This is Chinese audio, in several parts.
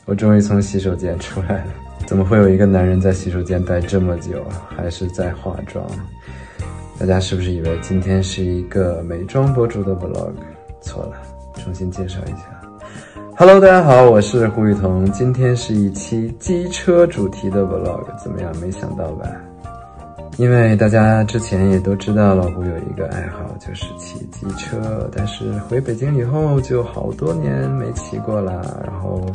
我终于从洗手间出来了，怎么会有一个男人在洗手间待这么久，还是在化妆？大家是不是以为今天是一个美妆博主的 vlog？ 错了，重新介绍一下。Hello， 大家好，我是胡雨桐，今天是一期机车主题的 vlog， 怎么样？没想到吧？因为大家之前也都知道，老胡有一个爱好，就是骑机车，但是回北京以后就好多年没骑过了，然后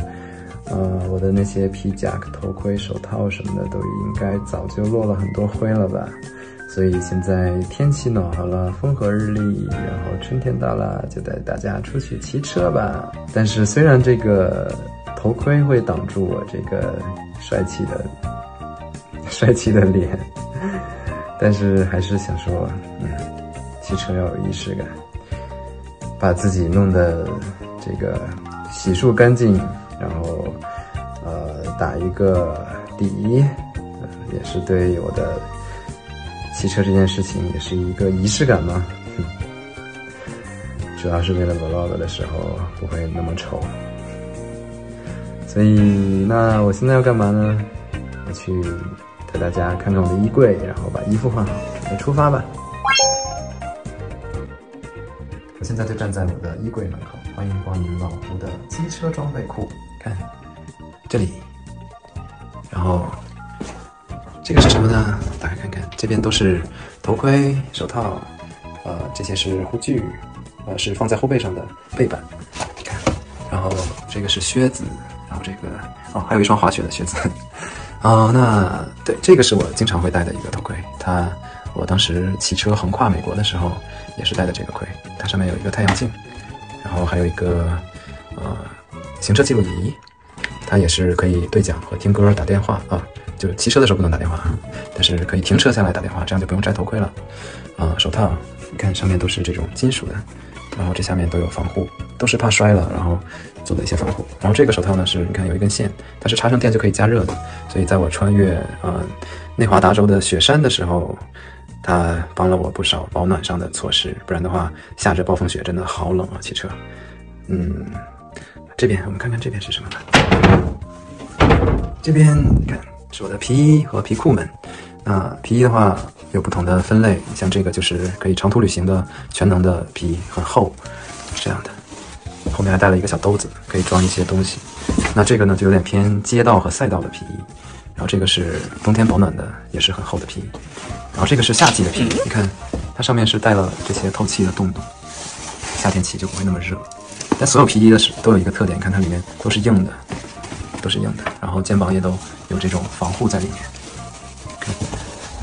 我的那些皮夹、头盔、手套什么的都应该早就落了很多灰了吧。所以现在天气暖和了，风和日丽，然后春天到了，就带大家出去骑车吧。但是虽然这个头盔会挡住我这个帅气的脸，但是还是想说，骑车要有仪式感，把自己弄得这个洗漱干净，然后打一个底，也是对我的骑车这件事情也是一个仪式感嘛。主要是为了 vlog 的时候不会那么丑。所以那我现在要干嘛呢？我去带大家看看我的衣柜，然后把衣服换好，准备出发吧。我现在就站在我的衣柜门口，欢迎光临老胡的机车装备库。看这里，然后这个是什么呢？打开看看，这边都是头盔、手套，这些是护具，是放在后背上的背板。你看，然后这个是靴子，然后这个还有一双滑雪的靴子。那对，这个是我经常会戴的一个头盔，我当时骑车横跨美国的时候也是戴的这个盔，它上面有一个太阳镜，然后还有一个行车记录仪，它也是可以对讲和听歌、打电话就骑车的时候不能打电话，但是可以停车下来打电话，这样就不用摘头盔了。手套，你看上面都是这种金属的，然后这下面都有防护，都是怕摔了，然后做的一些防护。然后这个手套呢是，你看有一根线，它是插上电就可以加热的，所以在我穿越内华达州的雪山的时候，它帮了我不少保暖上的措施，不然的话下着暴风雪真的好冷啊，骑车。这边我们看看这边是什么吧。这边你看是我的皮衣和皮裤们。那皮衣的话有不同的分类，像这个就是可以长途旅行的全能的皮衣，很厚，这样的，后面还带了一个小兜子，可以装一些东西。那这个呢就有点偏街道和赛道的皮衣，然后这个是冬天保暖的，也是很厚的皮衣，然后这个是夏季的皮衣，你看它上面是带了这些透气的洞洞，夏天骑就不会那么热。但所有皮衣的都有一个特点，看它里面都是硬的，然后肩膀也都有这种防护在里面。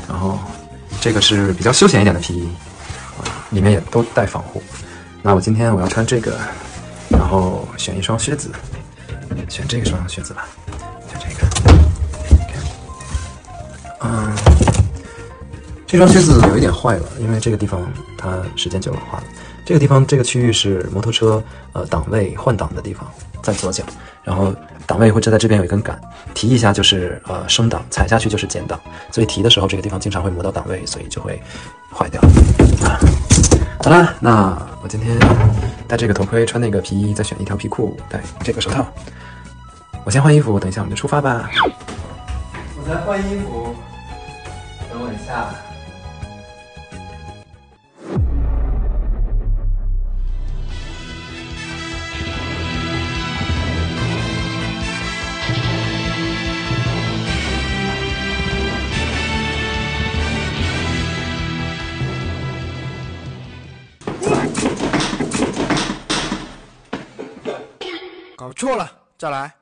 然后这个是比较休闲一点的皮衣，里面也都带防护。那我今天我要穿这个，然后选一双靴子，选这双靴子吧，选这个。这双靴子有一点坏了，因为这个地方它时间久了坏了。这个地方这个区域是摩托车档位换挡的地方，在左脚，然后档位会在这边有一根杆，提一下就是升档，踩下去就是减档，所以提的时候这个地方经常会磨到档位，所以就会坏掉。好了，那我今天戴这个头盔，穿那个皮衣，再选一条皮裤，戴这个手套。我先换衣服，等一下我们就出发吧。我在换衣服，等我一下。搞错了，再来。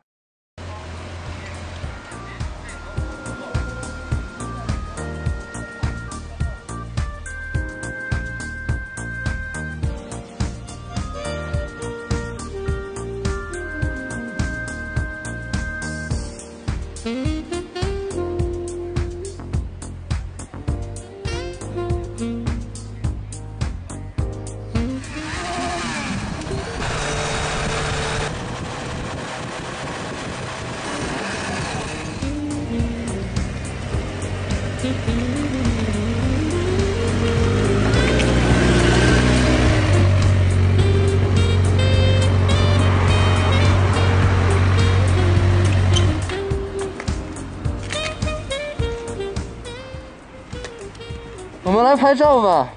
我们来拍照吧，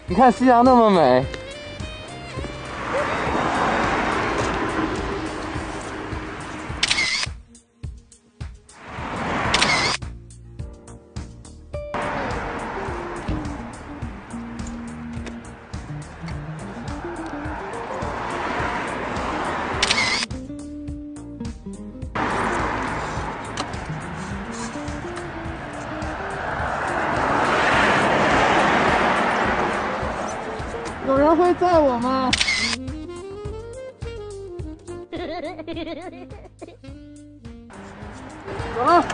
你看夕阳那么美。有人会载我吗？走了。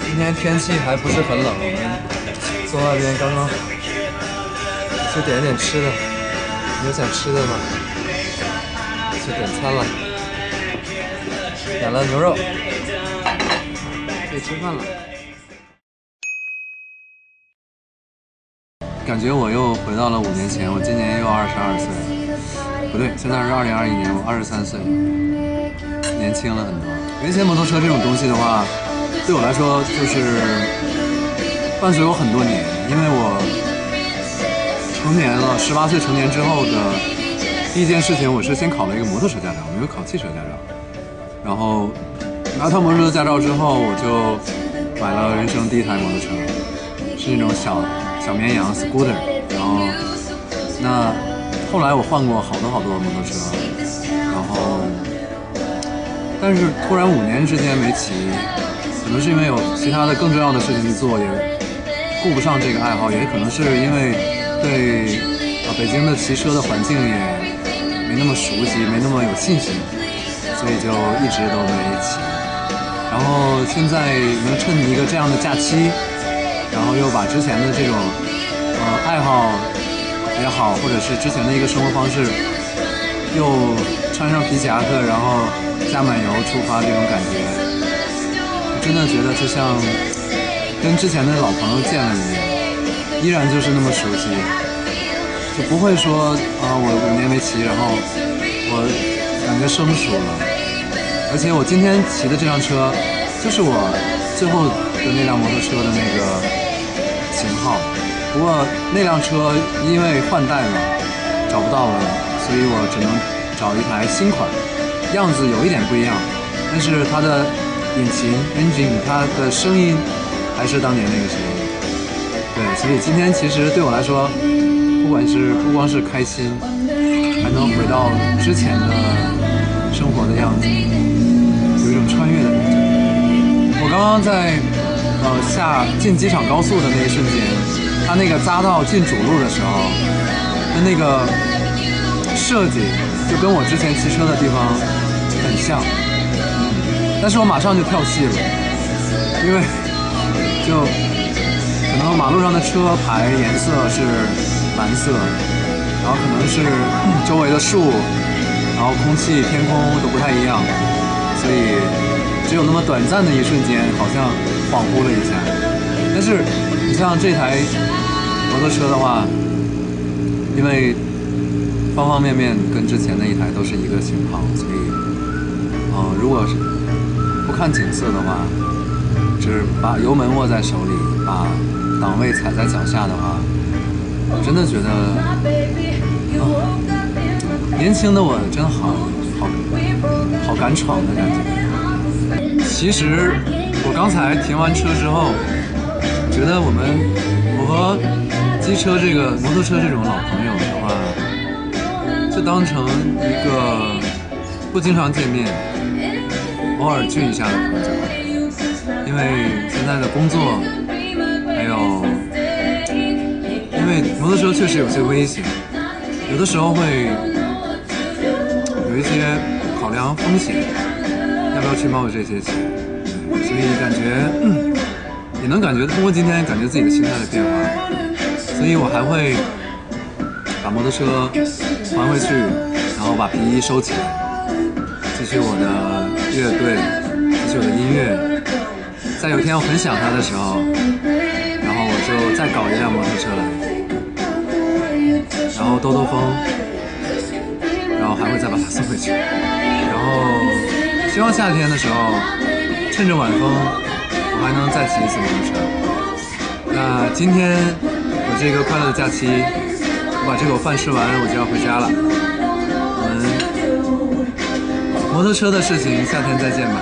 今天天气还不是很冷，我们坐外边刚刚去点一点吃的，有想吃的吗？去点餐了，点了牛肉，可以吃饭了。感觉我又回到了5年前，我今年又22岁，不对，现在是2021年，我23岁，年轻了很多。原先摩托车这种东西的话，对我来说就是伴随我很多年，因为我成年了，18岁成年之后的第一件事情，我是先考了一个摩托车驾照，没有考汽车驾照。然后拿到摩托车驾照之后，我就买了人生第一台摩托车，是那种小绵羊 scooter。然后那后来我换过好多摩托车，然后但是突然5年之间没骑。可能是因为有其他的更重要的事情去做，也顾不上这个爱好，也可能是因为对北京的骑车的环境也没那么熟悉，没那么有信心，所以就一直都没骑。然后现在能趁一个这样的假期，然后又把之前的这种爱好也好，或者是之前的一个生活方式，又穿上皮夹克，然后加满油出发，这种感觉。真的觉得就像跟之前的老朋友见了一样，依然就是那么熟悉，就不会说我5年没骑，然后我感觉生疏了。而且我今天骑的这辆车，就是我最后的那辆摩托车的那个型号。不过那辆车因为换代嘛，找不到了，所以我只能找一台新款，样子有一点不一样，但是它的引擎 engine 它的声音还是当年那个声音，对，所以今天其实对我来说，不光是开心，还能回到之前的生活的样子，有一种穿越的感觉。我刚刚在进机场高速的那一瞬间，它那个匝道进主路的时候的那个设计，就跟我之前骑车的地方很像。但是我马上就跳戏了，因为就可能马路上的车牌颜色是蓝色，然后可能是周围的树，然后空气、天空都不太一样，所以只有那么短暂的一瞬间，好像恍惚了一下。但是你像这台摩托车的话，因为方方面面跟之前那一台都是一个型号，所以如果是不看景色的话，只把油门握在手里，把档位踩在脚下的话，我真的觉得年轻的我真好敢闯的感觉。其实我刚才停完车之后，觉得我和机车摩托车这种老朋友的话，就当成一个不经常见面，偶尔聚一下的朋友。因为现在的工作，还有因为摩托车确实有些危险，有的时候会有一些考量风险，要不要去冒这些险，所以感觉也能感觉通过今天感觉自己的心态的变化，所以我还会把摩托车还回去，然后把皮衣收起来，继续我的乐队，继续我的音乐。在有一天我很想它的时候，然后我就再搞一辆摩托车来，然后兜兜风，然后还会再把它送回去。然后希望夏天的时候，趁着晚风，我还能再骑一次摩托车。那今天我这个快乐的假期，我把这口饭吃完，我就要回家了。我们摩托车的事情，夏天再见吧。